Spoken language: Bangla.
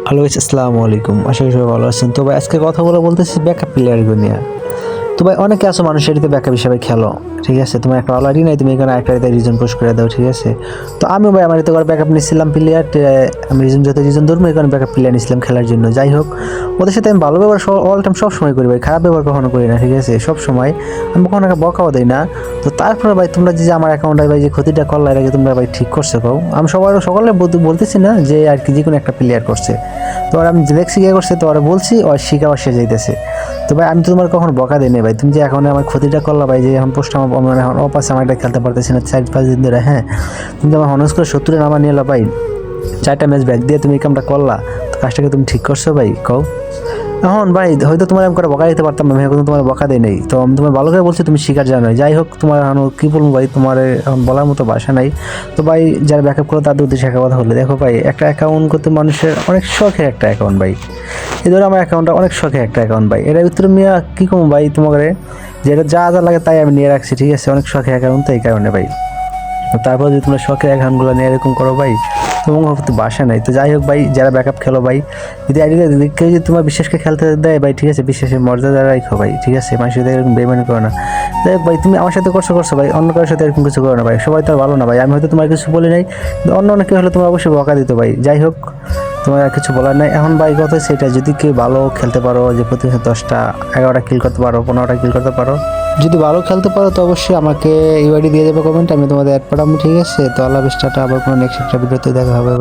হ্যালো গাইস, আসসালামু আলাইকুম। আশা করি সবাই ভালো আছেন। তো ভাই আজকে কথা বলতেছি ব্যাকআপ প্লেয়ারগুলো নিয়ে। তো ভাই অনেকে আছো মানুষ এটিতে ব্যাকআপ হিসাবে খেলো, ঠিক আছে? তোমার একটা অলরেডি নাই, তুমি এখানে একটা রিজন পুশ করে দাও, ঠিক আছে? তো আমিও ভাই আমার এতে করে ব্যাকআপ নিচ্ছিলাম প্লেয়ার, আমি রিজন ধরবো এই কারণে ব্যাকআপ প্লেয়ার নিচ্ছিলাম খেলার জন্য। যাই হোক, ওদের সাথে আমি ভালো ব্যবহার অল টাইম সব সময় করি ভাই, খারাপ ব্যবহার কখনো করি না, ঠিক আছে? সব সময় আমি কখনো একটা বকাও দেই না। তো তারপরে ভাই তোমরা যে আমার অ্যাকাউন্টে ভাই যে ক্ষতিটা করলে এর আগে তোমরা ভাই ঠিক করছো কও, আমি সকলে বলতেছি না যে আর কি যে কোনো একটা প্লেয়ার করছে। তো আর আমি দেখছি কে করছে, তো আর বলছি ওর শিখা সে যাইতেছে। তো ভাই আমি তো তোমার কখনো বকা দিই না ভাই, তুমি যে এখন আমার ক্ষতিটা করলা ভাই, যে এখন পোস্ট আমার মানে এখন অপাস আমার এটা খেলতে পারতেছি না 4-5 দিন ধরে। হ্যাঁ, তুমি যে আমার হনস করে 70 নাম্বার নিয়ে এলো ভাই, 4টা ম্যাচ ব্যাক দিয়ে তুমি এই কামটা করলা, তো কাজটাকে তুমি ঠিক করছো ভাই কও? এখন ভাই হয়তো তোমার আমি করে বকা দিতে পারতাম না, আমি এখন তোমার বকা দেই নাই, তো আমি তোমার ভালো করে বলছি, তুমি শিকার জানো। যাই হোক, তোমার এখন কী বলবো ভাই, তোমার এখন বলার মতো ভাষা নাই। তো ভাই যারা ব্যাকআপ করো তাদের উদ্দেশ্যে একটা কথা হলে, দেখো ভাই একটা অ্যাকাউন্ট করতে মানুষের অনেক শখের একটা অ্যাকাউন্ট ভাই। এই ধরো আমার অ্যাকাউন্টটা অনেক শখের একটা অ্যাকাউন্ট ভাই, এটা উত্তর মিয়া কী কম ভাই তোমাকে, যেটা যা যা লাগে তাই আমি নিয়ে রাখছি, ঠিক আছে? অনেক শখের অ্যাকাউন্ট তো এই কারণে ভাই। তারপর যদি তোমরা শখের অ্যাকাউন্টগুলো নিয়ে এরকম করো ভাই, তোমার তো বাসা নাই। তো যাই হোক ভাই, যারা ব্যাকআপ খেলো ভাই, যদি আইডিয়া কেউ যদি তোমার বিশ্বাসকে খেলতে দেয় ভাই, ঠিক আছে, বিশ্বাসের মর্যাদা রাখো ভাই, ঠিক আছে? মানুষের সাথে এরকম বেইমানি করো না। যাই হোক ভাই, তুমি আমার সাথে করছো ভাই, অন্য কারোর সাথে এরকম কিছু করো না ভাই, সবাই তো আর ভালো না ভাই। আমি হয়তো তোমার কিছু বলি নাই, কিন্তু অন্য কেউ হলে তোমার অবশ্যই বকা দিত ভাই। যাই হোক, তোমার আর কিছু বলার নাই। এখন ভাই কথা সেটা, যদি কেউ ভালো খেলতে পারো, যে প্রতি 10টা 11টা কিল করতে পারো, 15টা কিল করতে পারো, যদি ভালো খেলতে পারো, তো অবশ্যই আমাকে ইউআইডি দিয়ে যাবে কমেন্ট, আমি তোমাদের অ্যাড পাঠাবো, ঠিক আছে? তো আল্লাহ হাফেজ, টাটা, আবার কোনো নেক্সট একটা ভিডিওতে দেখা হবে।